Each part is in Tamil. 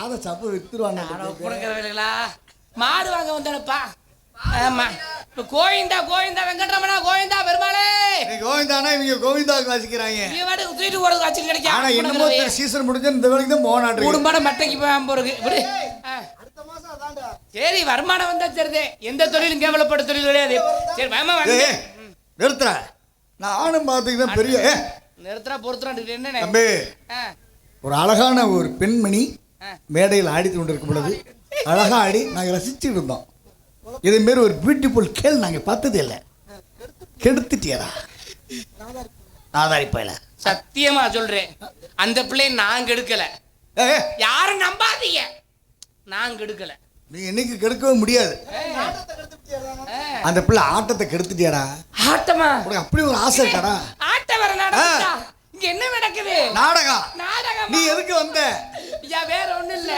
காதை சப்பு வித்துருவாங்க. மாடு வாங்க வந்தனப்பா. ஆமா கோவிந்தா கோவிந்தா வெங்கட்ரமணா கோவிந்தா பெருமாளே. கோவிந்தானா இவங்க கோவிந்தாவுக்கு வாசிக்கிறாங்க. நீ வாடு தூக்கிட்டு போறது வாசி கிடைக்கும். ஆனா என்னமோ சீசன் முடிஞ்சு இந்த வேலைக்கு தான் போனாரு. குடும்பம் மெட்டைக்கு போறது விடு. அடுத்த மாசம் அதான்டா. சரி வருமானம் வந்தா சரிதே. எந்த தொழிலும் கேவலப்பட்ட தொழில் கிடையாது. சரி மாமா வந்து நிறுத்துற. நானும் பாத்தீங்கன்னா பெரிய நிறுத்துறா பொறுத்துறான் என்ன தம்பி. ஒரு அழகான ஒரு பெண்மணி மேடையில் ஆடித்து கொண்டிருக்கும் பொழுது அழகா ஆடி நாங்கள் ரசிச்சுட்டு இருந்தோம். இதே மாரி ஒரு பியூட்டிஃபுல் கேள் நாங்கள் பார்த்ததே இல்லை. கெடுத்துட்டியடா ஆதாரிப்பையில. சத்தியமா சொல்றேன் அந்த பிள்ளையை நான் கெடுக்கல. யாரும் நம்பாதீங்க, நான் கெடுக்கல. நீ என்னைக்கு கெடுக்கவே முடியாது. அந்த பிள்ளை ஆட்டத்தை கெடுத்துட்டியாடா. ஆட்டமா? அப்படி ஒரு ஆசை இருக்காடா. ஆட்டம் வர நாடகம் இங்க என்ன நடக்குது? நாடகம். நாடகம். நீ எதுக்கு வந்த? ஐயா வேற ஒண்ணும் இல்ல.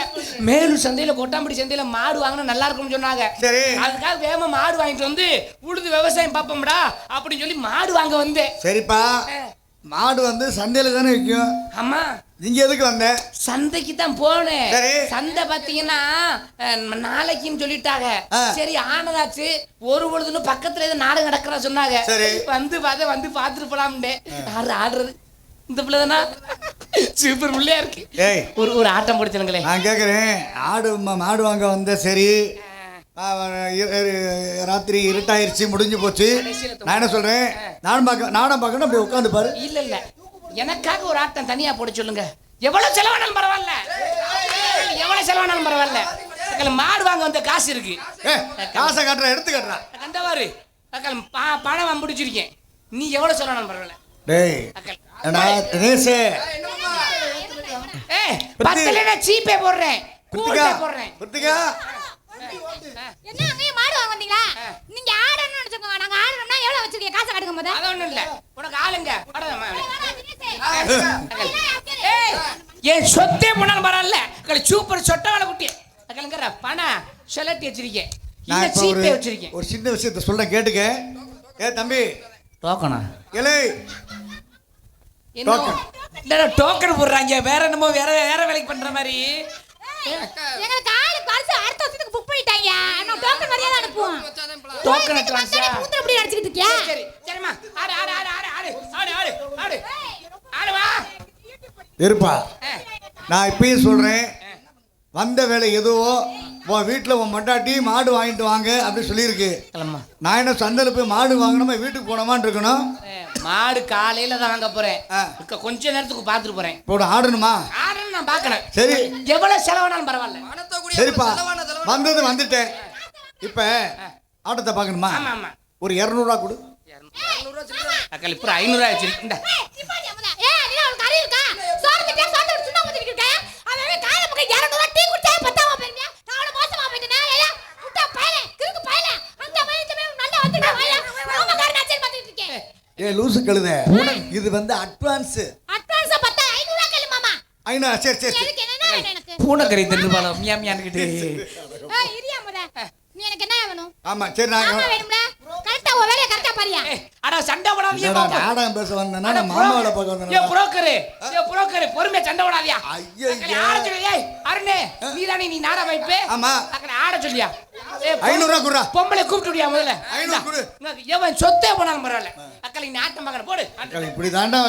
மேலூர் சந்தையில கொட்டாம்படி சந்தையில மாடு வாங்கினா நல்லா இருக்கும்னு சொன்னாங்க. சரி. அதுக்காக வேகமா மாடு வாங்கிட்டு வந்து உழுது விவசாயம் பாப்போம்டா அப்படின்னு சொல்லி மாடு வாங்க வந்தேன். சரிப்பா, மாடு வந்து சந்தையில தானே விற்கும். ஆமா. நீங்க எதுக்கு வந்த? சந்தைக்கு தான் போனேன். சந்தை பாத்தீங்கன்னா நாளைக்குன்னு சொல்லிட்டாங்க. சரி ஆனதாச்சு ஒரு பொழுதுன்னு பக்கத்துல ஏதோ நாடகம் நடக்கிறா சொன்னாங்க. வந்து பாத்துட்டு போலாம்னே. ஆடுறது இந்த பிள்ளை தானா? சூப்பர் பிள்ளையா இருக்கு. ஒரு ஆட்டம் பிடிச்சனுங்களே. நான் கேக்குறேன், மாடு வாங்க வந்த. சரி ராத்திரி இருட்டாயிருச்சு, முடிஞ்சு போச்சு. நான் என்ன சொல்றேன், நாடகம் பார்க்கணும் அப்படி உட்காந்து பாரு. இல்ல எனக்காக ஒரு ஆட்டம் தனியா போட சொல்லுங்க. எவ்வளவு செலவானாலும் பரவாயில்ல, எவ்வளவு செலவானாலும் பரவாயில்ல. மாடு வாங்க வந்த காசு இருக்கு. காசை கட்டுற எடுத்து கட்டுற கண்டவாரு பணம் முடிச்சிருக்கேன். நீ எவ்வளவு செலவானாலும் பரவாயில்ல. டேய் தினேஷே, பத்தல நான் சீப்பே போடுறேன். குட்டிகா என்ன அங்க மாடு வாங்க வந்தீங்களா? நீங்க ஆடணும்னு நினைச்சுக்கோங்க. நாங்க ஆடணும்னா எவ்வளவு வச்சிருக்கீங்க? காசை கட்டுங்க போதா. அது ஒண்ணும் இல்ல. உனக்கு ஆளுங்க அடமா. ஏய் சொத்தே போனாலும் பரவாயில்ல. சூப்பர் சொட்டவாள குட்டி. அக்கலங்கற பணம் செலட்டி வச்சிருக்கேன். இந்த சீப்பே வச்சிருக்கேன். ஒரு சின்ன விஷயத்தை சொல்றேன் கேட்டுக்க. தம்பி டோக்கனா? ஏலே டோக்கன். இல்ல டோக்கன் போடுறாங்க. வேற என்னமோ வேற வேலைக்கு பண்ற மாதிரி. எங்க கால் பர்ஸ் அடுத்த வருஷத்துக்கு புக் பண்ணிட்டாங்க. நான் டோக்கன் வரையா தான் அனுப்புவோம். Token transfer. மூத்திர அப்படி அடிச்சிட்டு இருக்கியா? சரி சரிமா. ஆடு வா. இருப்பா. நான் இப்பயும் சொல்றேன், வந்த வேலை எதுவோ உன் வீட்டில் உன் மட்டாட்டி மாடு வாங்கிட்டு வாங்க அப்படின்னு சொல்லியிருக்கு. நான் என்ன சந்தையில் போய் மாடு வாங்கணுமா வீட்டுக்கு போனோமான்னு இருக்கணும். மாடு காலையில தான் வாங்க போறேன். கொஞ்ச நேரத்துக்கு பாத்துட்டு போறேன். போட ஆடணுமா? ஆடணும் நான் பாக்கணும். சரி எவ்வளவு செலவானாலும் பரவாயில்ல. சரிப்பா வந்துட்டேன். இப்ப ஆட்டத்தை பாக்கணுமா? ஒரு 200 ரூபா கொடு. 200 ரூபா அக்கல் இப்ப 500 ரூபா வச்சிருக்கேன். லூசு கழுத, இது வந்து அட்வான்ஸ். அட்வான்ஸ் 500 ரூபா கேளு மாமா. 500. சரி எனக்கு என்ன வேணும்? எனக்கு பூனைக்கறி தின்னுபால மியா மியான்கிட்டு. இரியா முத. நீ எனக்கு என்ன வேணும்? ஆமா சரி நான் வேணும்ல. கரெக்ட்டா ஓ வேலைய கரெக்ட்டா பாரியா. அட சண்டை போடாதீங்க பாப்பா. நாடகம் பேச வந்தேனா நான் மாமாவோட பக்கம் வந்தேனா. புரோக்கர் பொறுமையா சண்டை போடாதீயா. ஐயோ ஆட சொல்லியா. அருணே நீதானே நீ நாடா வைப்பே. ஆமா அக்கட ஆட சொல்லியா. 500 ரூபா குறா. பொம்பளை கூப்பிட்டுடியா முதல்ல. 500 குடு. எவன் சொத்தே போனாலும் பரவாயில்ல. அக்கல நீ ஆட்டம் பார்க்கற போடு. அக்கல இப்படி தாண்டா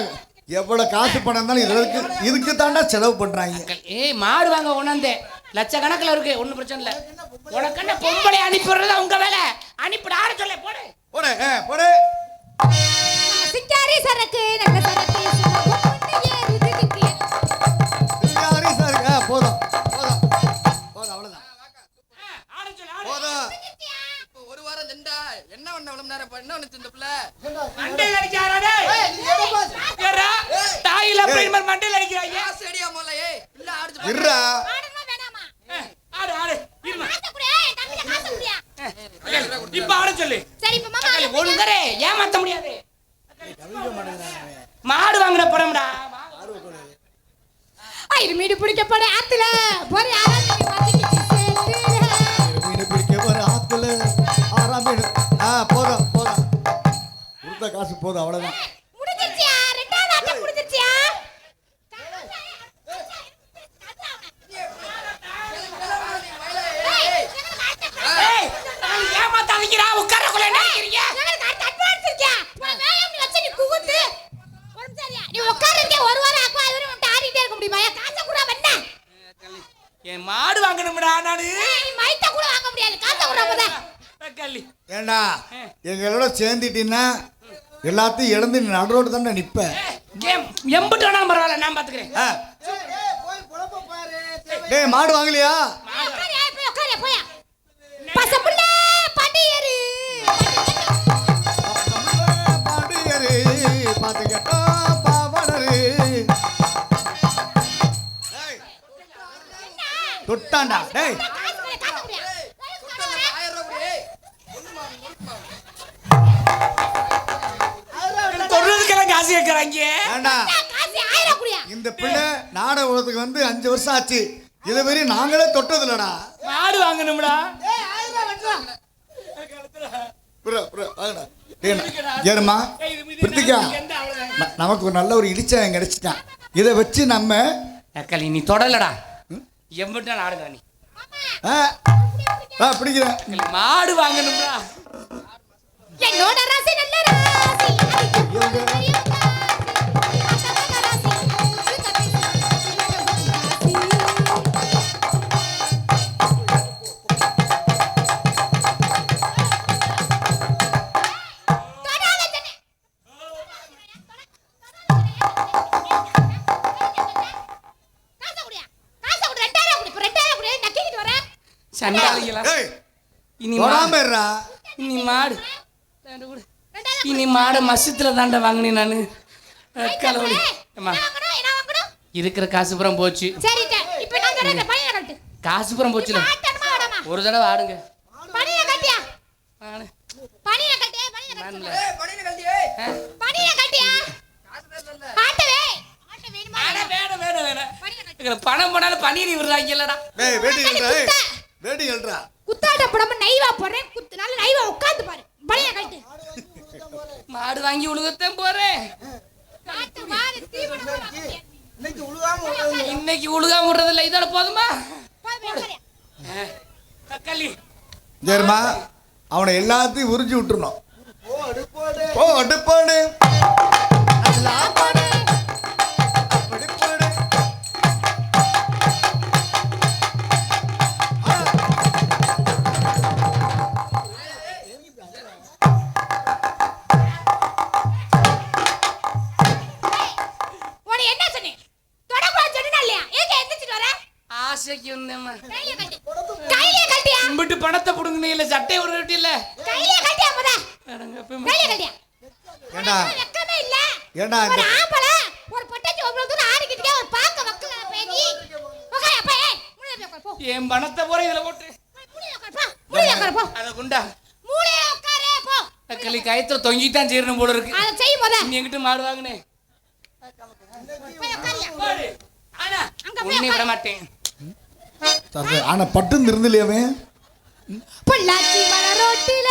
எவ்வளவு காசு பணம் இருந்தாலும் இதுக்கு தாண்டா செலவு பண்றாங்க. ஏய் மாடு வாங்க ஒண்ணாந்தே லட்சக்கணக்கில் இருக்கு. ஒன்றும் பிரச்சனை இல்லை. உனக்கு என்ன பொம்பளை அனுப்பிடுறது உங்க வேலை. அனுப்பிட ஆட சொல்ல போடு போடு. சிங்காரி சரக்கு நல்ல சரக்கு சிங்காரி சரக்கு போதும் அவ்வளவுதான். ஆட சொல்ல போதும். ஒரு வாரம் நின்றா என்ன பண்ண இவ்வளவு நேரம் என்ன பண்ணுச்சு இந்த பிள்ளை? மண்டையில அடிச்சாரா டேய்? ஏறா தாயில பிரேமர் மண்டையில அடிக்கறாங்க. சரியா மொல்ல ஏய் இல்ல ஆடுச்சு இருடா. ஆடுமா வேணாமா? ஆடு இருமா. காசு குடு. தம்பில காசு குடியா. இப்ப ஆட சொல்லு. சரி இப்ப மாமா ஒழுங்கரே ஏமாத்த முடியாது. மாடு வாங்குற படம்டா. ஐரு மீடு பிடிக்க போற ஆத்துல போற ஆராமி பாத்திக்கிச்சு சேத்துல. மீடு பிடிக்க போற ஆத்துல ஆராமி. போதும் கொடுத்த காசு போதும் அவ்வளவுதான். முடிஞ்சிச்சியா? ரெண்டாவது ஆட்டம் முடிஞ்சிச்சியா? என் மாடு வாங்கணும்டா நானு. நீ மைத்த கூட வாங்க முடியாது. காசை குடுறா போதா. தக்காளி. ஏண்டா எங்களோட சேர்ந்துட்டீங்கன்னா எல்லாத்தையும் இழந்து நீ நடுரோடு தானே நிப்ப. எம்பிட்டு வேணாலும் பரவாயில்ல, நான் பாத்துக்கிறேன். டேய் மாடு வாங்கலையா? உட்காரியா போய் உட்காரியா போயா. பசப்புள்ள பண்டியரு. பாண்டியரு பாத்துக்கட்டா பாவலரு. தொட்டாண்டா டேய். காசு குடு காசு குடியா. 1000 ரூபாய் தொடுறதுக்கெல்லாம் காசு கேட்கறாங்க. ஏண்டா காசு 1000 குடியா. இந்த பிள்ளை நாடகத்துக்கு வந்து 5 வருஷம் ஆச்சு. இதை மாரி நாங்களே தொட்டது இல்லடா. மாடு வாங்கணும்டா. ஏறுமா பிரித்திகா, நமக்கு ஒரு நல்ல ஒரு இடிச்சாயம் கிடைச்சிட்டான். இதை வச்சு நம்ம தக்காளி நீ தொடலடா. எம்பிட்டு நாடுங்க நீ. பிடிக்கிறேன். மாடு வாங்கணும்டா. என்னோட ராசி நல்ல ராசி. சண்டாளிகளா. இனி இனி மாடு இனி மாடு மசத்துல தாண்டா வாங்கினேன் நானு. கலவடி இருக்கிற காசு புறம் போச்சு. காசு புறம் போச்சுல. ஒரு தடவை ஆடுங்க. பணம் போனாலும் பன்னீர் விடுறாங்க இல்லடா. குத்தாட்ட போடாம நைவா போறேன். நல்ல நைவா உட்கார்ந்து பாரு. பணிய கட்டு. மாடு வாங்கி உழுகத்தான் போறேன். இன்னைக்கு உழுகாம விடுறது இல்லை. இதோட போதுமா? தக்காளி ஜெர்மா அவனை எல்லாத்தையும் உறிஞ்சி விட்டுறணும். ஓ அடுப்பாடு நல்லா பாடு. பணத்தை புடுங்க இல்ல சட்டை ஒரு இல்ல கையில கட்டியா போடா. கையில கட்டியா. ஏண்டா வெக்கமே இல்ல. ஏண்டா ஒரு ஆம்பள ஒரு பொட்டச்சி ஒரு தூரம் ஆடிக்கிட்டே ஒரு பாக்க வக்கல பேதி. ஓகே அப்ப ஏய் மூளைய உட்கார் போ. ஏன் பணத்தை போற இதுல போட்டு. மூளைய உட்கார் போ. மூளைய உட்கார் போ. அத குண்டா. மூளைய உட்காரே போ. தக்காளி கயத்துல தொங்கிட்டான் சேரணும் போல இருக்கு. அத செய் போடா. நீ எங்கிட்ட மாடு வாங்குனே. போய் உட்காரியா. ஆனா உன்னை விட மாட்டேன். சரி ஆனா பட்டு இருந்திலையாவே. பொள்ளாச்சி மலை ரோட்டில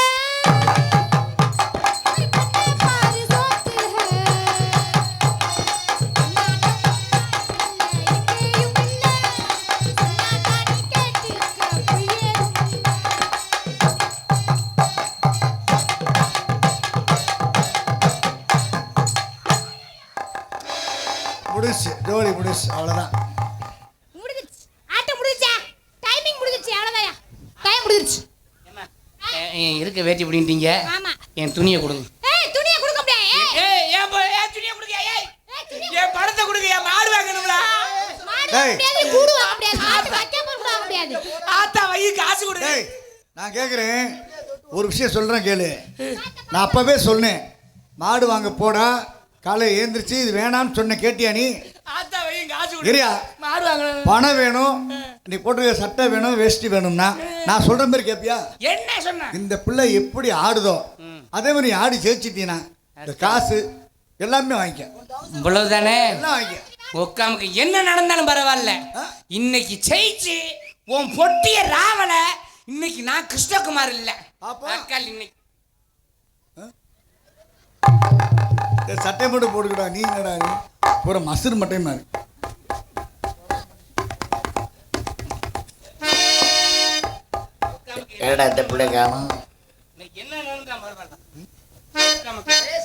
முடிச்சு ஜோடி முடிச்சு அவ்வளவுதான். முடிஞ்சிச்சு. ஆட்டம் முடிஞ்சிச்சா? டைமிங் முடிஞ்சிச்சு அவ்வளவுதான். டைம் முடிஞ்சிச்சு. இருக்க வேட்டி பிடிட்டீங்க. ஆமா. என் துணியை கொடுங்க. ஏய் துணியை கொடுக்க முடியாது. ஏய் ஏன் துணியை கொடுங்க. ஏய் என் பணத்தை கொடுங்க. என் மாடு வாங்கணும்ல. மாடு வாங்க முடியாது. கூடு வாங்க முடியாது. ஆட்டு வைக்க போற வாங்க முடியாது. ஆத்தா வை காசு கொடு. டேய் நான் கேக்குறேன் ஒரு விஷயம் சொல்றேன் கேளு. நான் அப்பவே சொன்னேன் மாடு வாங்க போடா. காலை ஏந்திரிச்சு இது வேணாம்னு சொன்ன கேட்டியா நீ? ஆத்தா வை காசு கொடு. சரியா? மாடு வாங்கணும். பணம் வேணும். நீ போட்டு சட்டை வேணும் வேஷ்டி வேணும்னா நான் சொல்ற மாதிரி கேப்பியா? என்ன சொன்ன? இந்த பிள்ளை எப்படி ஆடுதோ அதே மாதிரி ஆடி ஜெயிச்சிட்டீனா இந்த காசு எல்லாமே வாங்கிக்க. இவ்வளவுதானே? எல்லாம் வாங்கிக்க. உக்காமுக்கு என்ன நடந்தாலும் பரவாயில்ல. இன்னைக்கு ஜெயிச்சு உன் பொட்டிய ராவல. இன்னைக்கு நான் கிருஷ்ணகுமார் இல்ல. அக்கால் இன்னைக்கு சட்டை மட்டும் போட்டுக்கடா. நீ என்னடா நீ பூரா மசூர் மட்டை மாதிரி. என்னடா இந்த பிள்ளை காணும்? என்ன நடந்தா பரவாயில்ல.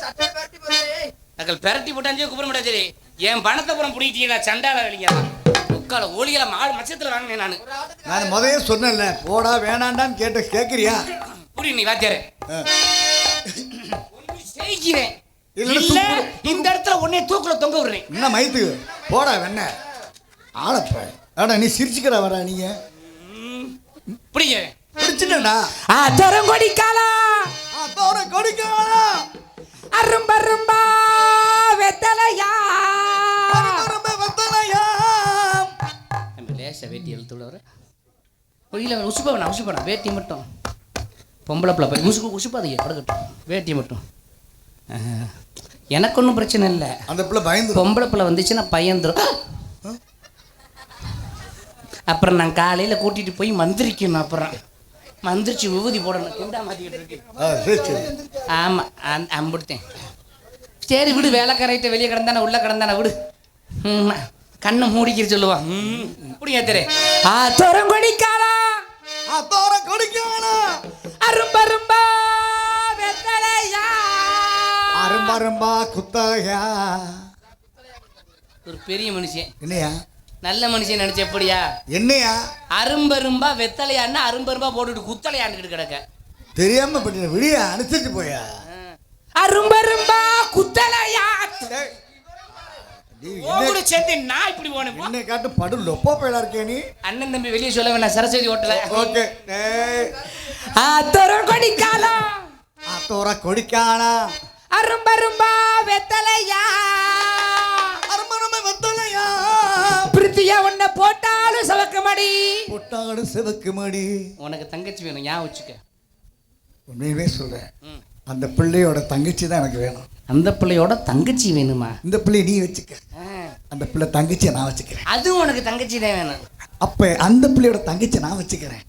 சட்டை பரட்டி போறே. அக்கல் பெரட்டி போட்டாஞ்சே கூப்பிட மாட்டா. சரி என் பணத்தை புறம் பிடிக்கிட்டீங்க. சண்டால வெளிங்க முக்கால ஒளியில மாடு மச்சத்துல வாங்கினேன் நானு. நான் முதல்ல சொன்னேன்ல போடா வேணாண்டான்னு கேட்கிறியா? புரிய நீ வாத்தியாரு செய்கிறேன் இல்ல, இல்ல இந்த இடத்துல உன்னை தூக்குல தொங்க விடுறேன். என்ன மயத்துக்கு போடா வெண்ண ஆளப்ப ஆடா நீ சிரிச்சுக்கடா வரா நீங்க புரிய பிடிச்சிட்டா தரங்கொடிக்காலா கொடிக்காலா அரும்பரும்பா வெத்தலையா லேசா வேட்டி எழுத்து விட இல்லை உசுப்பா வேட்டி மட்டும் பொம்பளை பிள்ளை போய் உசுப்பாதைய படுக்கட்டும் வேட்டி மட்டும் எனக்கு ஒன்றும் பிரச்சனை இல்லை. அந்த பிள்ளை பயந்து பொம்பளை பிள்ளை வந்துச்சுன்னா பயந்துரும். அப்புறம் நான் காலையில் கூட்டிகிட்டு போய் மந்திரிக்கணும். அப்புறம் மந்திரிச்சு விபூதி போடணும். குண்டா மாற்றிக்கிட்டு இருக்கு. ஆமாம் அம்பிடுத்தேன். சரி விடு வேலைக்காரைட்ட வெளியே கிடந்தானே உள்ள கிடந்தானே விடு. கண்ணை மூடிக்கிற சொல்லுவான். இப்படியா தெரிய தோரங்கொடிக்காலா அரும்பரும்பா வெத்தலையா அரும்பரும்பா குத்தகையா. ஒரு பெரிய மனுஷன் என்னையா நல்ல மனுஷன் நினைச்ச எப்படியா என்னையா அரும்பரும்பா வெத்தலையான்னு அரும்பரும்பா போட்டுட்டு குத்தலையான்னு கிடக்க தெரியாம பண்ணின விடியா அனுசரிச்சு போயா அரும்பரும்பா குத்தலையா சேர்ந்து நான் இப்படி போனேன். என்னை காட்டு படு லொப்பா போயிடா இருக்கே நீ. அண்ணன் தம்பி வெளியே சொல்ல வேணாம் சரஸ்வதி ஓட்டல. ஓகே கொடிக்காலா ஆத்தோர கொடிக்காலா அரும்பரும்பா வெத்தலையா அரும்பரும்பா வெத்தலையா பிரித்தியா உன்னை போட்டாலும் சவக்கு மடி போட்டாலும் சிவக்கு மடி. உனக்கு தங்கச்சி வேணும் ஞாபகம் வச்சுக்க. உண்மையுமே சொல்றேன் அந்த பிள்ளையோட தங்கச்சி தான் எனக்கு வேணும். அந்த பிள்ளையோட தங்கச்சி வேணுமா? இந்த பிள்ளை நீ வச்சுக்க அந்த பிள்ளை தங்கச்சியை நான் வச்சுக்கிறேன். அதுவும் உனக்கு தங்கச்சி தான் வேணும். அப்ப அந்த பிள்ளையோட தங்கச்சி நான் வச்சுக்கிறேன்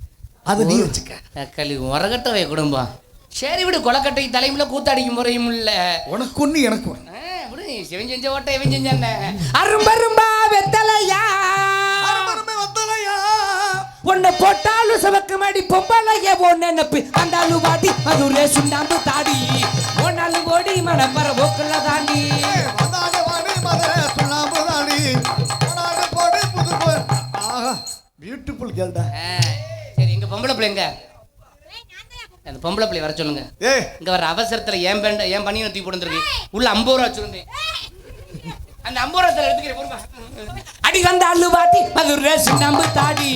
அதை நீ வச்சுக்க. களி உரகட்டவை குடும்பம். சரி விடு கொலக்கட்டை தலைமுல கூத்தாடிக்கும் முறையும் இல்ல உனக்கு ஒண்ணு எனக்கு ஒண்ணு விடு. சிவன் செஞ்ச ஓட்ட இவன் செஞ்சான அரும்பரும்பா வெத்தலையா உன்னை போட்டாலும் சவக்கு மாடி பொம்பளைய ஓ நினைப்பு அண்டாலும் வாடி மதுரை சுண்ணாம்பு தாடி ஓனாலும் ஓடி மனப்பற போக்குல தாண்டி பியூட்டிஃபுல் கேர்ள்டா. சரி எங்க பொம்பளை பிள்ளைங்க அந்த பொம்பளை பிள்ளை வர சொல்லுங்க. இங்க வர அவசரத்துல ஏன் பணியை தூக்கி போட்டுருக்கு உள்ள 50 ரூபா வச்சிருந்தேன். அந்த 50 ரூபா எடுத்துக்கிறேன். அடி வந்த அள்ளுவாட்டி மதுரை சுண்ணாம்பு தாடி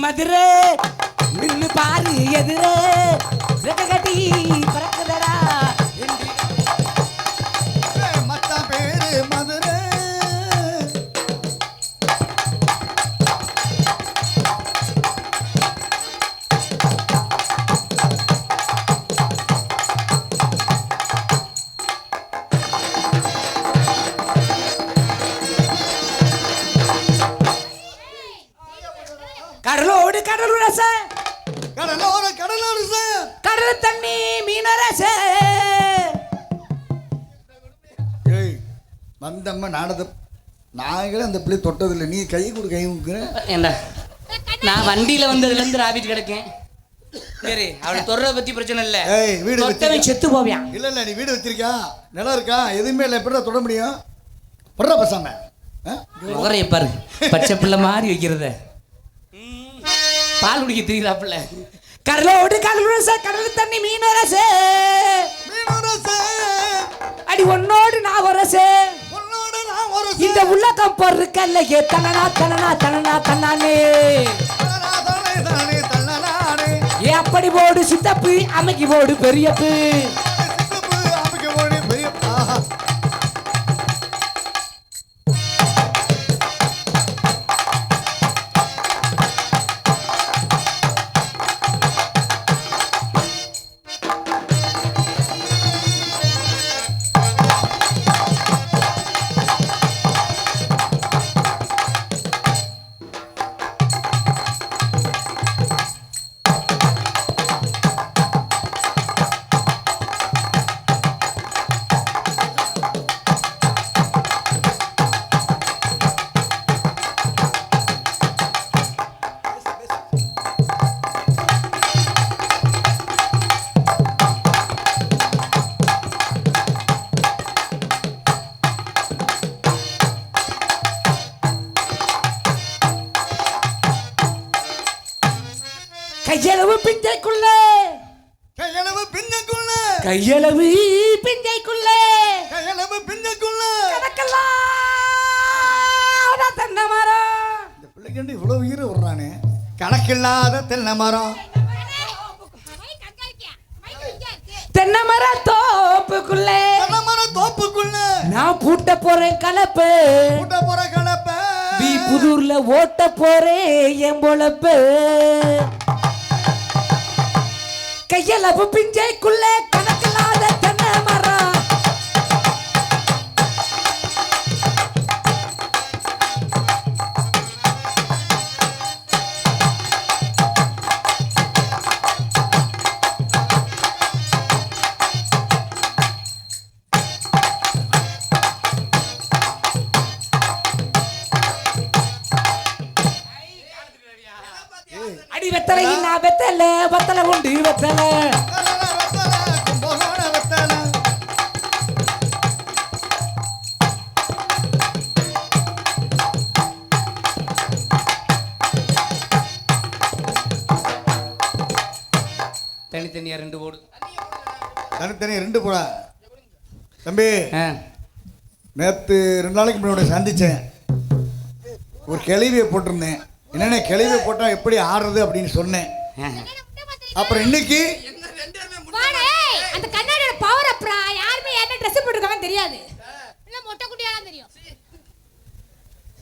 மதுரை நின்னு பாரு எதிரே கட்டி பறக்குதடா மத்த பேரு மதுரை கடலோடு கடலுரச கடலோர கடலரச கடல் தண்ணி மீனரச. ஏய் வந்தம்மா நாடத நாங்களே அந்த பிள்ளை தொட்டதில்லை நீ கை கொடுக்குற என்ன நான் வண்டியில வந்ததுல இருந்து ராபிட் கிடக்கேன். சரி அவளை தொடுறத பத்தி பிரச்சனை இல்ல. ஏய் வீடு தொட்டவன் செத்து போவியான். இல்ல நீ வீடு வச்சிருக்கா நிலம் இருக்கா எதுவுமே இல்லை எப்படிடா தொட முடியும் படுறா பசாம முகரைய பாரு பச்சை பிள்ளை மாதிரி வைக்கிறத பால் குடிக்க தெரியுதாப்புல. கடலோடு கடலுரச கடல் தண்ணி மீனரசே அடி உன்னோடு நான் வரசே இந்த உள்ளக்கம் பொருட்கல்லையே தனனா தனனா தனனா தன்னானே அப்படி போடு சித்தப்பு அமைக்கி போடு பெரியப்பு. சித்தப்பு அமைக்க போடு பெரியப்பா. கையளவு பிஞ்சைக்குள்ள கையளவு பிஞ்சக்குள்ள கையளவு பிஞ்சைக்குள்ள கையளவு பிஞ்சக்குள்ள கணக்கெல்லாம் தென்னை மரம். இந்த பிள்ளைக்கு இவ்வளவு உயிர் விடுறானே. கணக்கில்லாத தென்னை மரம். தென்னை மர தோப்புக்குள்ள தென்னை மரம் தோப்புக்குள்ள நான் பூட்ட போறேன் கலப்பு. கூட்ட போற கலப்ப புதூர்ல ஓட்ட போறேன் என் பொழப்பு. கையளவு பிஞ்சைக்குள்ள கணக்கில்லாத தென்னை மரம். அடி வெத்தலை நான் வெத்தல வெத்தலை உண்டு வெத்தலை. கும்பகோண வெத்தலை. தனித்தனியா ரெண்டு ஓடு. தனித்தனி 2 போடா. தம்பி நேற்று 2 நாளைக்கு முன்னாடி சந்தித்தேன். ஒரு கிளவியை போட்டிருந்தேன். என்னென்ன கிளவியை போட்டால் எப்படி ஆடுறது அப்படின்னு சொன்னேன். அப்புறம் இன்னைக்கு என்ன ரெண்டு பேருமே வாடே அந்த கண்ணாடியோட பவர் அப்ரா யாருமே என்ன Dress போட்டுருக்காங்கன்னு தெரியாது. இல்ல மொட்டை குட்டியா தான் தெரியும்.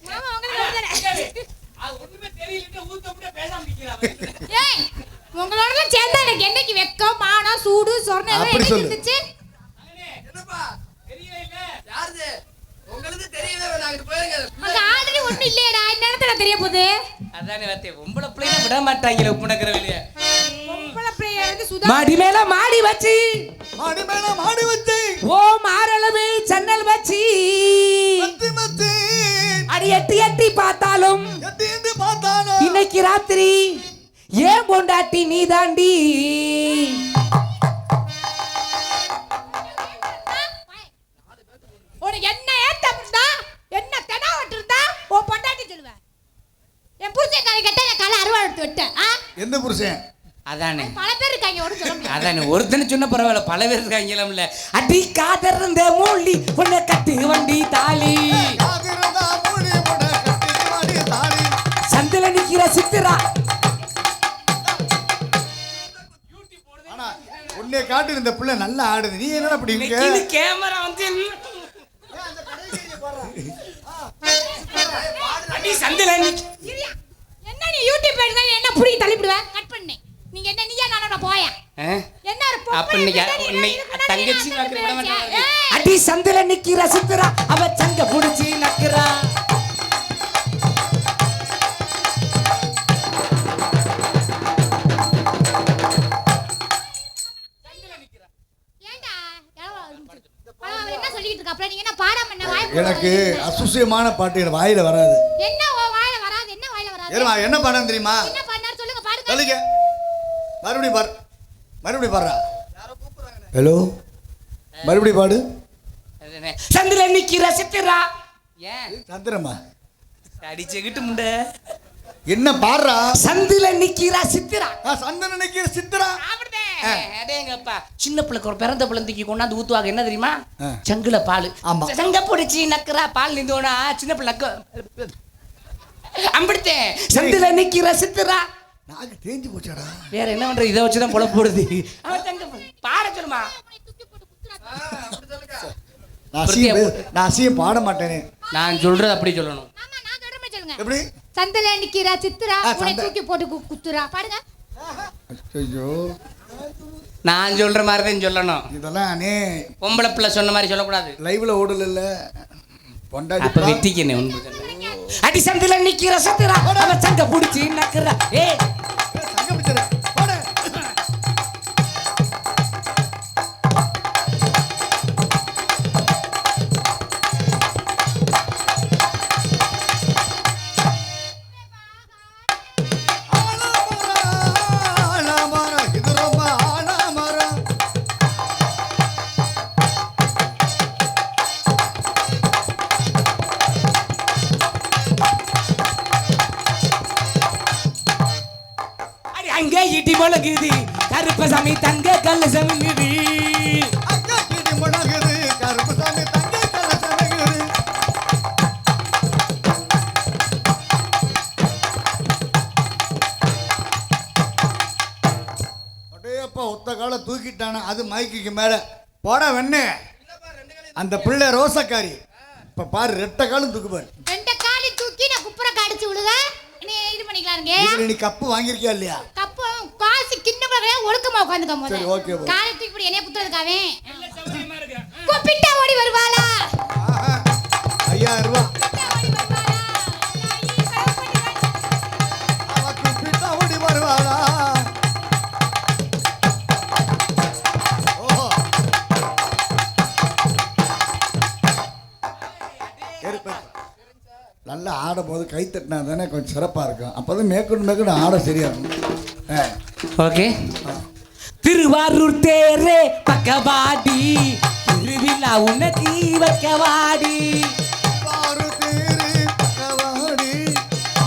மாமா உங்களுக்கு வருதே. அது ஒண்ணுமே தெரியலன்னு ஊத்தப்படியே பேசாம நிக்கிறாங்க. ஏய் உங்களோட சேர்ந்தா எனக்கு என்னைக்கு வெக்கம் மானம் சூடு சொர்ணம் எல்லாம் அப்படி என்னைக்கு சொல்லு. இருந்துச்சு? என்னப்பா தெரியவே இல்ல. யாருது உங்களுக்கு தெரியவே வேணாம் போயிருங்க. அங்க ஆல்ரெடி ஒண்ணு இல்லையடா இந்த நேரத்துல தெரிய போகுது. அதானே வார்த்தை பொம்பளை பிள்ளைங்க விட மாட்டாங்களே உப்புனக்கிற வெளியே. பொம்பளை பிள்ளைய வந்து சுதா மாடி மேல மாடி வச்சு மாடி மேல மாடி வச்சு ஓ மாரளவு சன்னல் வச்சு மத்தி மத்தி அடி எட்டி எட்டி பார்த்தாலும் எட்டி பார்த்தாலும் இன்னைக்கு ராத்திரி ஏன் பொண்டாட்டி நீ தாண்டி. உனக்கு என்ன ஏத்தம் இருந்தா என்ன தெனாவட்டு இருந்தா உன் பொண்டாட்டி சொல்லுவேன். என் புருஷன் காலை கட்ட என் காலை அறுவாள் எடுத்து விட்டேன். எந்த புருஷன்? அதானே பல பேர் இருக்காங்க ஒரு சொல்ல முடியாது. அதானே ஒருத்தனை சொன்ன பரவாயில்ல பல பேர் இருக்காங்கல்ல. அடி காதர் இருந்த மூலி உன்னை கட்டு வண்டி தாலி காதிருந்தா மூடி போட கட்டி மாடி தாலி. சந்தில நிக்கிற சித்திரா. ஆனா உன்னை காட்டு இந்த பிள்ளை நல்லா ஆடுது. நீ என்னடா அப்படி இருக்க? இது கேமரா வந்து அடி சந்தில இரியா. என்ன நீ யூடியூப் எடுத்தா என்ன புடி தள்ளிடுவேன் கட் பண்ணு. நீங்க என்ன நீயா நானா போயா? என்ன ஒரு பொம்பளை அப்ப இன்னைக்கு பிள்ளை நீ உன்னை இதுக்கு முன்னாடி தங்கச்சி நான் வாக்கு விட மாட்டாங்க. ஏய், அடி சந்தில நிக்கிற சித்திரா அவ சங்க புடிச்சி நக்குறா. ஏன்டா அவன் என்ன சொல்லிட்டு இருக்க? அப்புறம் நீங்க என்ன பாடாம என்ன வாய் எனக்கு அசுசியமான பாட்டு என் வாயில வராது. என்ன உன் வாயில வராது? என்ன வாயில வராது? ஏமா என்ன பாடம் தெரியுமா? என்ன பண்ணாரு சொல்லுங்க பாருங்க. சொல்லுங்க. மறுபடியும் பாரு. மறுபடியும் பாடுறா. ஹலோ மறுபடியும் பாடு. சந்தில நிக்கிற சித்திரா. ஏன் சந்திரம்மா அடிச்சுக்கிட்டு முண்டை என்ன பாடுறா? சந்தில நிக்கிற சித்திரா. சந்தன நிக்கிற சித்திரா. அடேங்கப்பா சின்ன பிள்ளைக்கு ஒரு பிறந்த பிள்ளைக்கு கொண்டாந்து ஊத்துவாங்க என்ன தெரியுமா? ஆ. சங்குல பால். ஆமா. சங்க பிடிச்சி நக்குறா பால் நிந்தோனா சின்ன பிள்ளைக்கு அம்பிடுத்தேன். சந்தில நிக்கிற சித்திரா நாக்கு தேஞ்சு போச்சாடா. வேற என்ன பண்ற? இதை வச்சுதான் பொழப்பு போடுது. அவன் தங்க பாட சொல்லுமா. நான் அசியம் பாட மாட்டேனே. நான் சொல்றது அப்படி சொல்லணும். ஆமா நான் சொல்ற மாதிரி சொல்லுங்க. எப்படி? சந்தல நிக்கிறா சித்ரா உன்னை தூக்கி போட்டு குத்துறா பாடுங்க. ஐயோ நான் சொல்ற மாதிரி தான் சொல்லணும். இதெல்லாம் அண்ணே பொம்பளை பிள்ளை சொன்ன மாதிரி சொல்லக்கூடாது. லைவ்ல ஓடல பொண்டாடி. அப்ப வெட்டிக்கனே ஒன்று. அடி சந்தில நிக்கிற சத்திரா அவன் சங்க புடிச்சு நக்கறா. ஏய் சங்க பிடிச்சற போடு. அங்க இடி முழங்குது கருப்பசாமி தங்க கல்ல சமைங்குது. அங்க இடி முழங்குது கருப்பசாமி தங்க கல்ல சமைங்குது. அடேப்பா ஒத்த கால தூக்கிட்டானே. அது மைக்குக்கு மேல போட வெண்ணே. அந்த பிள்ளை ரோசக்காரி. இப்ப பாரு ரெட்ட காலும் தூக்கு பாரு. ரெண்டு காலி தூக்கி நான் குப்புற கடிச்சு விடுங்க. நீ இது பண்ணிக்கலாம்ங்க. நீ கப்பு வாங்கிருக்கியா இல்லையா? கப்பு காசு கிண்ணம்ல ஒழுக்கமா உட்கார்ந்துக்க சரி, போதே. Okay, okay. காலி தூக்கி இப்படி என்னைய குத்துறதுக்காவே. கூப்பிட்டா ஓடி வருவாளா? 5000 ரூபாய். கூப்பிட்டா ஓடி வருவாளா? அவக்கு பிட்டா ஓடி வருவாளா? ஓஹோ நல்லா ஆடும் போது கை தட்டினா தானே கொஞ்சம் சிறப்பாக இருக்கும். அப்போ தான் மேற்கொண்டு ஆட சரியா இருக்கும். ஓகே. திருவாரூர் தேரே பக்கவாடி திருவிழா உனக்கு வைக்கவாடி. திருவாரூர் தேரு பக்கவாடி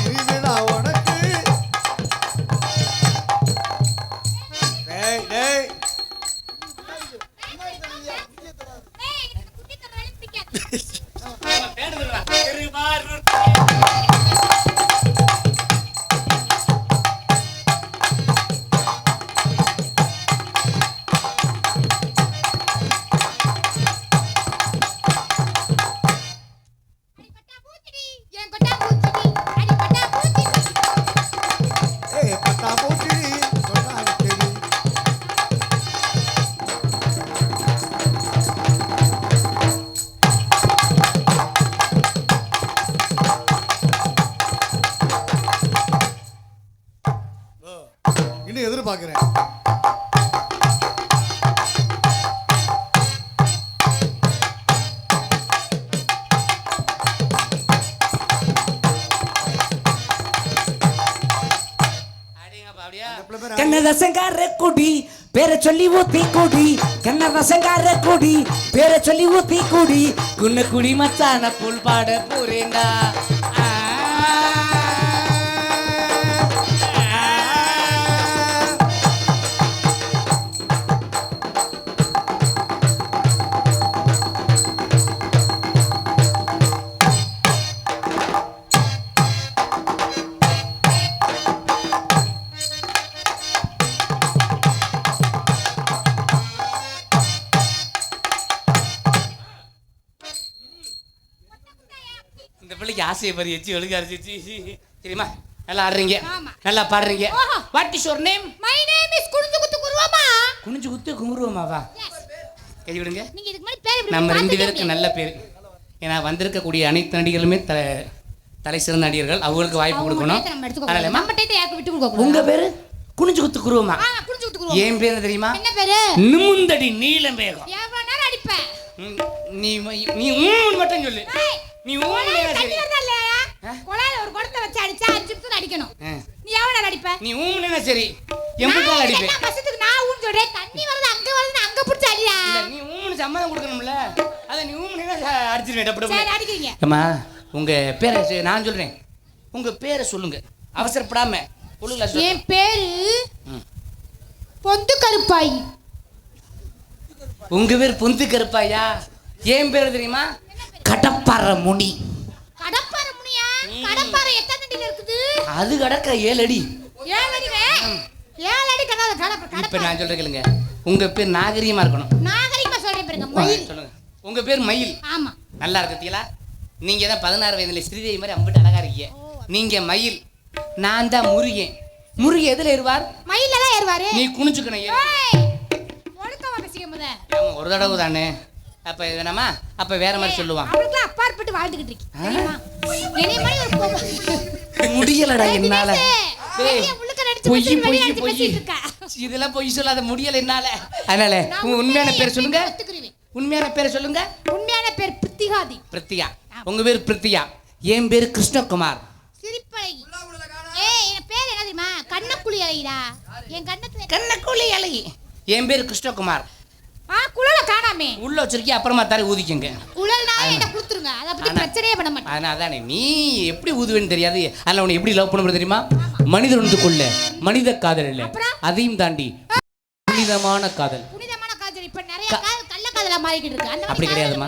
திருவிழா உனக்கு. டேய் டேய் ஏய் எனக்கு குட்டி தரவேல பிடிக்காது. அடிபட்டா பூச்சிடி என் கொட்டா பூச்சிடி அடிபட்டா பூச்சிடி. ஏய் பட்டா போட்டி சொன்னாங்க சரி. இன்னும் எதிர்பார்க்கிறேன். கண்ணரசங்கார குடி பேரை சொல்லி ஊத்தி குடி. கண்ணரசங்கார குடி பேரை சொல்லி ஊத்தி குடி. குன்ன குடி மச்சான புல் பாட போறேண்டா. இந்த பிள்ளைக்கு ஆசையை பறி வச்சு ஒழுங்கா அரைச்சி தெரியுமா? நல்லா ஆடுறீங்க, ஆமா. நல்லா பாடுறீங்க. ஓஹோ. What is your name? My name is குனிஞ்சு குத்து குருவமா. குனிஞ்சு குத்து குங்குருவமாவா? எஸ். கை விடுங்க. நீங்க இதுக்கு முன்னாடி பேர் இப்படி நம்ம ரெண்டு பார்த்திருக்கீங்க. பேருக்கு நல்ல பேர். ஏன்னா வந்திருக்கக்கூடிய அனைத்து நடிகர்களுமே தலை சிறந்த நடிகர்கள். அவங்களுக்கு வாய்ப்பு அவங்க கொடுக்கணும். டயத்தை நம்ம எடுத்துக்க கூடாது. அதனாலமா நம்ம டயத்தை யாருக்கு விட்டு கொடுக்க கூடாது. உங்க பேரு குனிஞ்சு குத்து குருவமா? குனிஞ்சு குத்து குருவமா. என் பேரு தெரியுமா? என்ன பேரு? நிமுந்தடி நீலம் வேகம். எவ்வளவு நேரம் அடிப்பேன்? நீ நீ ஊன்னு மட்டும் சொல்லு. ஏய், நீ ஊன்னு குழாயில சரி. தண்ணி வருதா இல்லையா? குழாயில ஒரு குடத்தை வச்சு அடிச்சா 5 நிமிஷத்துல அடிக்கணும். ஆ. நீ எவ்வளவு நேரம் அடிப்ப? நீ ஊன்னு சரி. எம்புக்காக நான் அடிப்பேன். என்ன பசத்துக்கு நான் ஊன்னு சொல்றேன். தண்ணி வருது அங்க வருதுன்னு அங்க புடிச்சு அடியா. இல்ல நீ ஊன்னு சம்மதம் கொடுக்கணும்ல. அத நீ ஊன்னு அடிச்சிருவேன் டப்பு சரி டப்பு. அடிக்கிறீங்க. அம்மா உங்க பேரை நான் சொல்றேன். உங்க பேரை சொல்லுங்க. அவசரப்படாம ஒழுங்கா சொல்லு. என் பேரு பொந்து கருப்பாயி. உங்க பேர் பொந்து கருப்பாயா? என் பேர் தெரியுமா? கடப்பாறை முனி. கடப்பாறை முனியா? கடப்பாறை எத்தனை அடியில இருக்குது? அது கடக்க 7 அடி. 7 அடி ஏழு அடி கடாத இப்ப நான் சொல்றேன் கேளுங்க. உங்க பேர் நாகரிகமா இருக்கணும். நாகரிகமா சொல்றேன் பாருங்க. மயில். சொல்லுங்க. உங்க பேர் மயில். ஆமா. நல்லா இருக்கீங்களா? நீங்க தான் 16 வயதுல ஸ்ரீதேவி மாதிரி அம்பிட்டு அழகா இருக்கீங்க. நீங்க மயில், நான் தான் முருகன். முருகன் எதுல ஏறுவார்? மயில்ல தான் ஏறுவாரு. நீ குனிஞ்சுக்கணும். ஒழுக்கமா பேசிக்க முத. ஒரு தடவை தானே. அப்ப வேணாமா? அப்ப வேற மாதிரி சொல்லுவான். அவளுக்கு அப்பாற்பட்டு வாழ்ந்துகிட்டு இருக்கீங்க. தெரியுமா? என்னைய மாதிரி ஒரு முடியலடா என்னால. இதெல்லாம் பொய் சொல்லாத, முடியல என்னால. அதனால உண்மையான பேர் சொல்லுங்க. உண்மையான பேர் சொல்லுங்க. உண்மையான பேர் பிருத்திகாதி. பிருத்தியா. உங்க பேர் பிருத்தியா. என் பேர் கிருஷ்ணகுமார். சிரிப்பழகி. ஏய் என் பேர் என்ன தெரியுமா? கண்ணக்குழி அழகிடா. என் கண்ணத்துல கண்ணக்குழி அழகி. என் பேர் கிருஷ்ணகுமார். குழல காணாமே. உள்ள வச்சிருக்கீங்க, அப்புறமா தர ஊதிக்கங்க. குழல்னால என்ன குடுத்துருங்க. அத பத்தி பிரச்சனையே பண்ண மாட்டேன். ஆனா அதானே, நீ எப்படி ஊதுவேன்னு தெரியாது. அதனால உன்னை எப்படி லவ் பண்ண தெரியுமா? மனிதர் ஒன்று கொள்ள மனித காதல் இல்ல, அதையும் தாண்டி புனிதமான காதல். புனிதமான காதல் இப்ப நிறைய கள்ள காதலா மாறிக்கிட்டு இருக்கு. அந்த அப்படி கிடையாதுமா.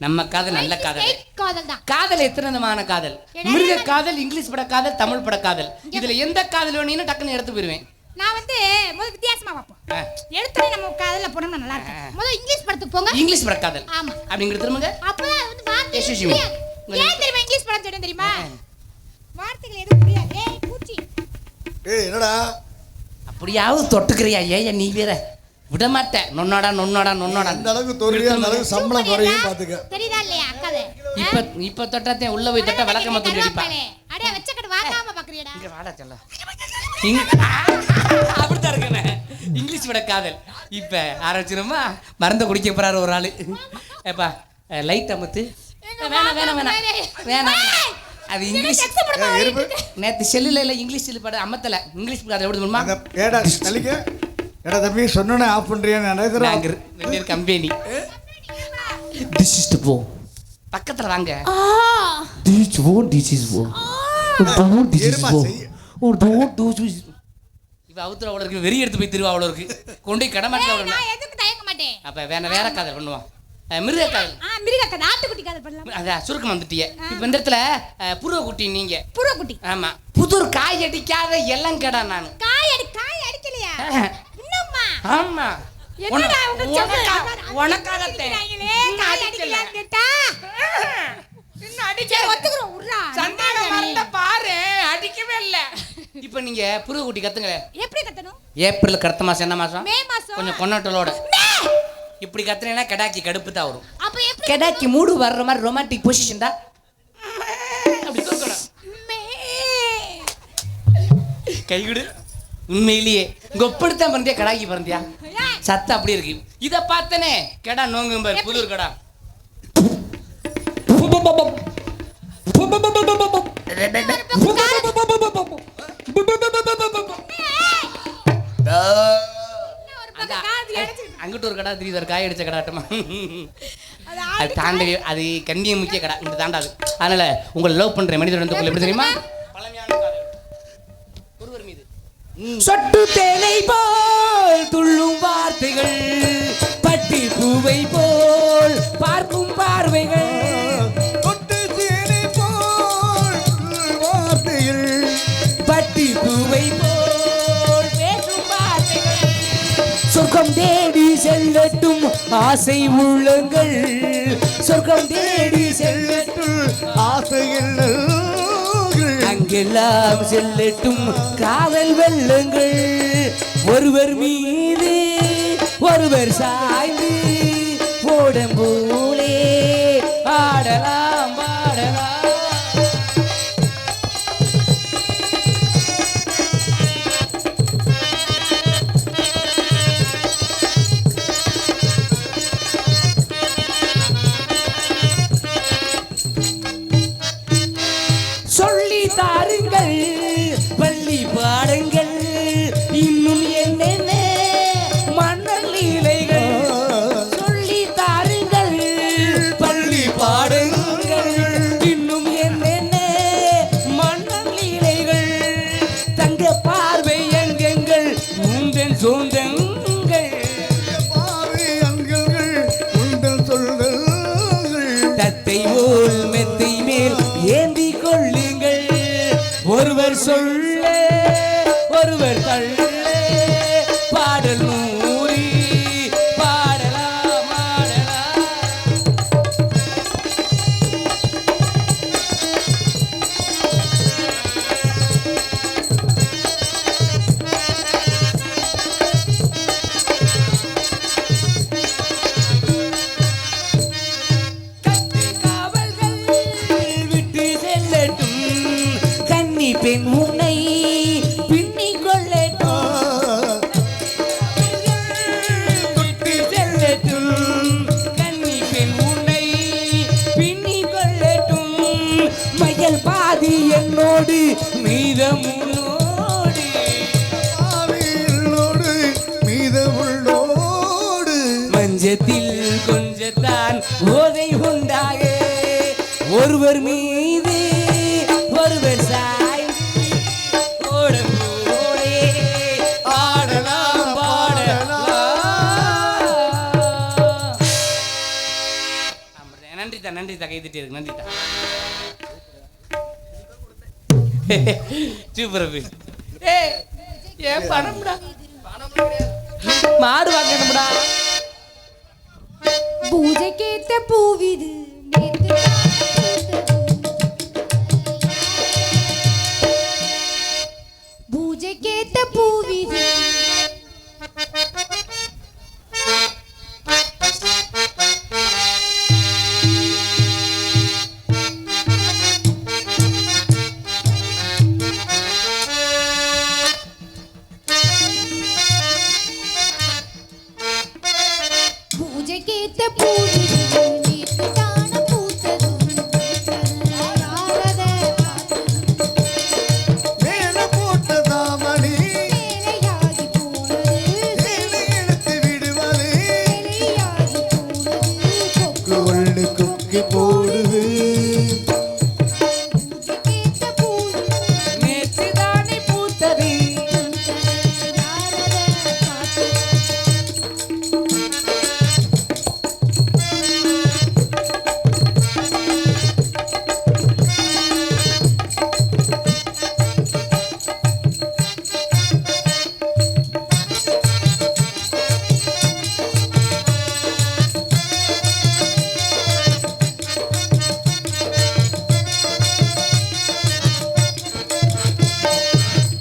நம்ம காதல் நல்ல காதல். காதல் தான். காதல் எத்தனை விதமான காதல். மிருக காதல், இங்கிலீஷ் பட காதல், தமிழ் பட காதல். இதுல எந்த காதல் வேணும்னு டக்குன்னு எடுத்து போயிருவேன். நான் வந்து முதல்ல வித்தியாசமா பாப்போம். எடுத்துறே நம்ம காதல்ல போனோம்னா நல்லா இருக்கும். முதல்ல இங்கிலீஷ் படத்துக்கு போங்க. இங்கிலீஷ் பட காதல். ஆமா. அப்படிங்கறது திரும்பங்க. அப்பதான் வந்து வார்த்தைகள் ஏன் தெரியுமா இங்கிலீஷ் படம் சொல்றேன் தெரியுமா? வார்த்தைகள் எதுவும் புரியாது. ஏய் பூச்சி. ஏய் என்னடா? அப்படியாவது தொட்டுக்கறியா? ஏய் நீ வேற விட மாட்டேன். நொன்னோடா நொன்னோடா நொன்னோடா. அந்த அளவுக்கு தொறியா, அந்த அளவுக்கு சம்பளம் குறையும் பாத்துக்க. தெரியுதா இல்லையா அக்காதே? இப்ப தொட்டாதே உள்ள போய் தொட்ட விளக்கமா தூக்கி அடிப்பா. அடே வெச்சக்கட வாங்காம பாக்குறியடா. இங்க வாடா செல்ல. அப்படிதான் இருக்கனே. இங்கிலீஷ் விட காதல். இப்ப ஆரம்பிச்சிருமா? மருந்து குடிக்க போறாரு ஒரு ஆளு. ஏப்பா லைட் அமுத்து. வேணாம் வேணாம் வேணாம் வேணாம். அது இங்கிலீஷ். நேத்து செல்லுல இல்ல இங்கிலீஷ் செல்லு படம் அமத்தல. இங்கிலீஷ் காதல் எப்படி பண்ணுமா? ஏடா தலிக்க. ஏடா தம்பி சொன்னனே ஆஃப் பண்றியான்னு நினைக்கிறேன். நாங்க வெந்நீர் கம்பெனி. திஸ் இஸ் தி போ. பக்கத்துல வாங்க. This oh this is oh. Don't this is oh. Oh don't do this. இவ அவுத்துற அவள இருக்கு. வெறி எடுத்து போய் திருவா அவள இருக்கு. கொண்டே கடமாட்டல அவள. நான் எதுக்கு தயங்க மாட்டேன். அப்ப வேற காதல் பண்ணுவோம். மிருக காதல். மிருக காதல். ஆட்டுக்குட்டி காதல் பண்ணலாம். அத சுருக்கம் வந்துட்டியே. இப்ப இந்த இடத்துல புருவ குட்டி நீங்க. புருவ குட்டி. ஆமா. புதுர் காய் அடிக்காத எல்லங்கடா நான். காய் அடிக்கலையா? இன்னும்மா. ஆமா. என்னடா உனக்காகத்தே. காய் அடிக்கலையான்னு கேட்டா? இன்னும் அடிச்சே ஒத்துக்குறோம். உர்றா. சந்தான மறந்த பாரு. அடிக்கவே இல்ல. இப்ப நீங்க புருவ குட்டி கத்துங்க. எப்படி கத்தணும்? ஏப்ரல் கர்த்த மாசம் என்ன மாசம்? மே மாசம். கொஞ்சம் கொண்டாட்டலோட. இப்படி கத்துனேனா கடாக்கி கடுப்பு தான் வரும். அப்ப எப்படி கடாக்கி மூடு வர்ற மாதிரி ரொமான்டிக் பொசிஷன் தான். அப்படி தூக்கணும். கைவிடு. உண்மையிலேயே கொப்படுத்தான் பறந்தியா கடாக்கி பறந்தியா? சத்தம் அப்படி இருக்கு. இத பார்த்தனே கடா நோங்கும்பார் புதூர் கடா. அங்கிட்டு ஒரு கடை திடீர் ஒரு காய் அடிச்ச கடாட்டமா. அது தாண்டி அது கண்ணிய முக்கிய கடை. இந்த தாண்டாது. அதனால உங்களை லவ் பண்ற மனிதர் வந்து எப்படி தெரியுமா? பழமையான காதல். ஒருவர் மீது சொட்டு தேனை போல் துள்ளும் வார்த்தைகள், பட்டி பூவை போல் பார்க்கும் பார்வைகள். சொட்டு தேனை போல் வார்த்தைகள், பட்டி பூவை போல் பேசும் வார்த்தைகள். சொர்க்கம் தேடி செல்லட்டும் ஆசை உள்ளங்கள், சொர்க்கம் தேடி செல்லட்டும் ஆசைகள், அங்கெல்லாம் செல்லட்டும் காதல் வெள்ளங்கள். ஒருவர் மீது ஒருவர் சாய்ந்து ஓடம் போலே ஆடலாம் பாடலாம். சொல்லி தாருங்கள் பள்ளி பாடங்கள், இன்னும் என்னென்ன மன்னல் லீலைகள். சொல்லி தாருங்கள் பள்ளி பாடங்கள், இன்னும் என்னென்ன மன்னல் லீலைகள். தங்க பார்வை எங்கெங்கள் உங்கள் சொந்தங்கள், பார்வை அங்கங்கள் உங்கள் சொல்கள். தத்தை போல் மெத்தை மேல் ஏந்தி கொள்ளுங்கள். ஒருவர் சொல்ல ஒருவர் தள்ள பாடல் நூறி பாடலாம் ஆடலாம். காவல்கள் விட்டு செல்லட்டும் கன்னி பெண் உன்னை பின்னிக் கொள்ளட்டும். விட்டு செல்லட்டும் கன்னி பெண் உன்னை பின்னிக் கொள்ளட்டும். மயல் பாதி என்னோடு மீதம் உன்னோடு. ஆவியிலோடு மீதமுள்ளோடு மஞ்சத்தில் கொஞ்சத்தான் போதை உண்டாக ஒருவர் மீது ஒருவர் சாய்ந்து ஓடம்போடே ஆடலாம் பாடலாம். நன்றிதா நன்றிதா கைதிட்டே இருக்கு நன்றிதா. சூப்பர் ஏன் பணம்டா மாடு வாங்கணும்டா. பூஜைக்கேத்த பூவிது நேத்து பூஜைக்கேத்த பூவிது. பூஜைக்கேத்த பூவிது நேத்து தான பூத்தது. யாரத மேல போட்ட தாமணி மேலையாகி போனது. தேடி எடுத்து விடுவது மேலையாகி போனது. கொக்கு ஒண்ணு கொக்கி போடுது. பூஜைக்கேத்த பூவிது நேற்று தானே பூத்தது. யாரத காத்து.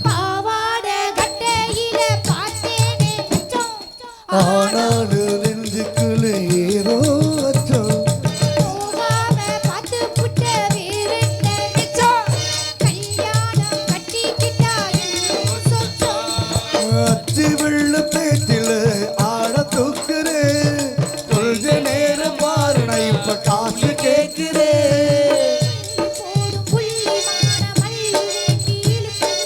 பாவாட கட்டையில பார்த்தேனே மிச்சம். ஆனாலும் நெஞ்சுக்குள்ள ஏதோ அச்சம். போகாம பார்த்து புட்ட வேறென்ன மிச்சம். கல்யாணம் கட்டிக்கிட்டா இன்னும் சொச்சம். அச்சு வெள்ள பேச்சில ஆட தூக்குறேன். கொஞ்ச நேரம் பாரு நான் இப்ப காசு கேட்கிறேன். போடும் புள்ளிமான மல்லி வேண்டி இழுக்குது.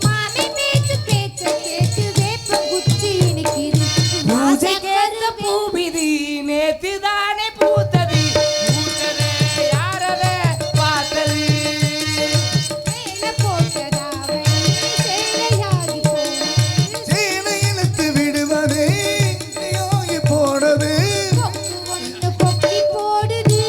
மாமி பேச்சு பேச்ச கேட்டு வேப்பம் குச்சி இனிக்குது. பூஜைக்கேத்த பூவிது நேற்று தானே பூத்தது. பூத்ததே யாரத பார்த்தது. மேல போட்டதாவணி சேலையாகி போனது. சேலை இழுத்து விடுவது நீயாகி போனது. கொக்கு ஒண்ணு கொக்கி போடுது.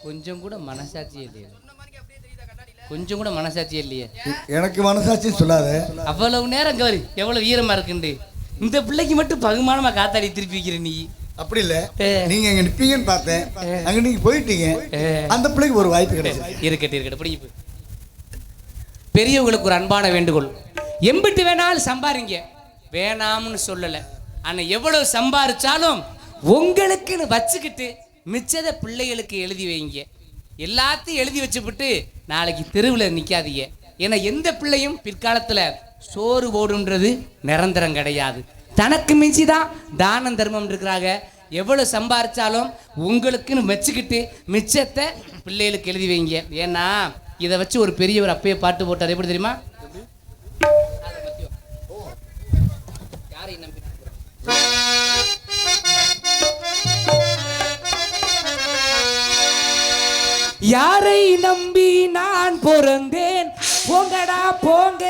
கொஞ்சம் கூட மனசாட்சி இல்லையே. கொஞ்சம் கூட மனசாட்சி இல்லையே. எனக்கு மனசாட்சின்னு சொல்லாத. அவ்வளவு நேரம் கவரி எவ்வளவு வீரமா இருக்குண்டு. இந்த பிள்ளைக்கு மட்டும் பகுமானமா காத்தாடி திருப்பி வைக்கிற நீ. அப்படி இல்ல, ஏ. நீங்க அங்க நிப்பீங்கன்னு பார்த்தேன். அங்க நீங்க போயிட்டீங்க. ஏ. அந்த பிள்ளைக்கு ஒரு வாய்ப்பு கிடையாது. இருக்கட்டும் பிடிப்பு. பெரியவங்களுக்கு ஒரு அன்பான வேண்டுகோள். எம்பிட்டு வேணாலும் சம்பாரிங்க, வேணாம்னு சொல்லலை. ஆனால் எவ்வளவு சம்பாரிச்சாலும் உங்களுக்குன்னு வச்சுக்கிட்டு மிச்சத பிள்ளைகளுக்கு எழுதி வைங்க. எல்லாத்தையும் எழுதி வச்சுவிட்டு நாளைக்கு தெருவில் நிற்காதீங்க. ஏன்னா எந்த பிள்ளையும் பிற்காலத்தில் சோறு போடுன்றது நிரந்தரம் கிடையாது. தனக்கு மிஞ்சி தான் தானம் தர்மம் இருக்கிறாங்க. எவ்வளோ சம்பாரிச்சாலும் உங்களுக்குன்னு வச்சுக்கிட்டு மிச்சத்தை பிள்ளைகளுக்கு எழுதி வைங்க. ஏன்னா இதை வச்சு ஒரு பெரியவர் அப்பயே பாட்டு போட்டார். எப்படி தெரியுமா? யாரை நம்பி நான் பிறந்தேன், போங்கடா போங்க.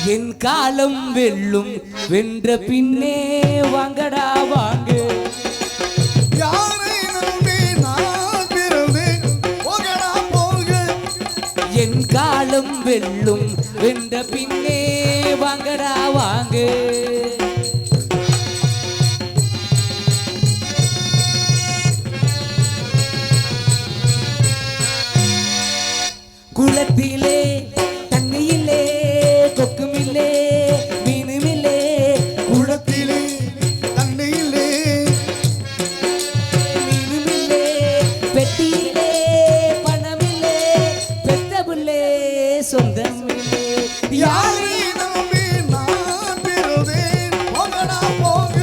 என் காலம் வெல்லும் வென்ற பின்னே வாங்கடா வாங்க யாரை நம்பி நான் பிறந்தேன் போகடா போங்க என் காலம் வெல்லும் வென்ற பின்னே வாங்கடா வாங்க குளத்திலே தண்ணியிலே கொக்குமில்லே மீனுமில்லே குளத்திலே தண்ணியிலே மீனுமில்லே பெட்டியிலே பணமில்லே பெத்தபுல்லே சொந்தமில்லே யாரை நம்பி நான் பிறந்தேன் போகடா போங்க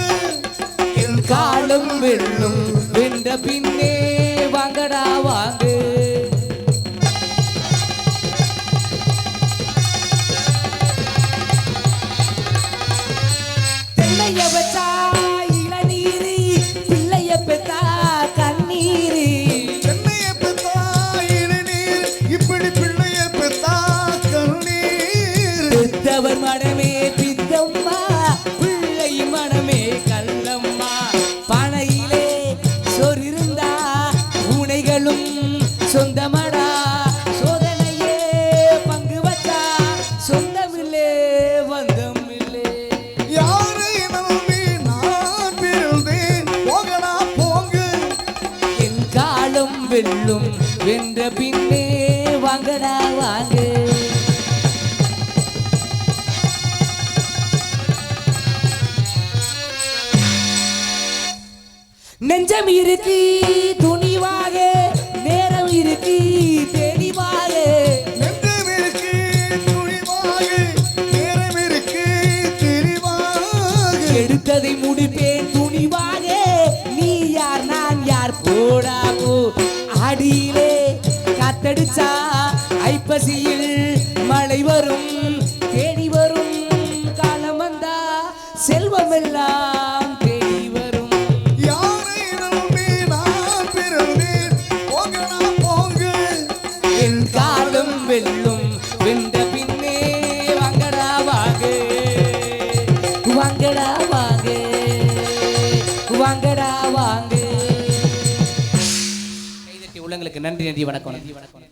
என் காலம் வெல்லும் வென்ற பின்னே வாங்கடா வாங்க தென்னைய வச்சா இளநீரு பிள்ளைய பெத்தா கண்ணீரு சென்னையை பெத்தா இளநீர் இப்படி பிள்ளையை பெத்தா கண்ணீர் பெத்தவர் மனமே பித்தம்மா பிள்ளை மனமே கல்லம்மா பனையிலே சொரிருந்தா உனைகளும் சொந்தமடா சோதனையே பங்கு வச்சா சொந்தமில்லே வந்தமில்லே யாரை நம்பி நான் பிறந்தேன் போகடா போங்க என் காலம் வெல்லும் வென்ற பின்னே வாங்கடா வாங்க நெஞ்சம் இருக்கு துணிவாக நேரம் இருக்கு தெளிவாக நெஞ்சம் இருக்கு துணிவாக நேரம் இருக்கு தெளிவாக எடுத்ததை முடிப்பேன் துணிவாக நீ யார் நான் யார் போடா போ அடியிலே காத்தடிச்சா ஐப்பசியில் மழை வரும் தேடி வரும் காலம் வந்தா செல்வம் எல்லாம் தேடி வரும் யாரை நம்பி நான் பிறந்தேன் போகடா போங்க என் காலம் வெல்லும் வென்ற பின்னே வாங்கடா வாங்க வாங்கடா வாங்க வாங்கடா வாங்க கைதட்டி உள்ளங்களுக்கு நன்றி நன்றி வணக்கம் நன்றி வணக்கம்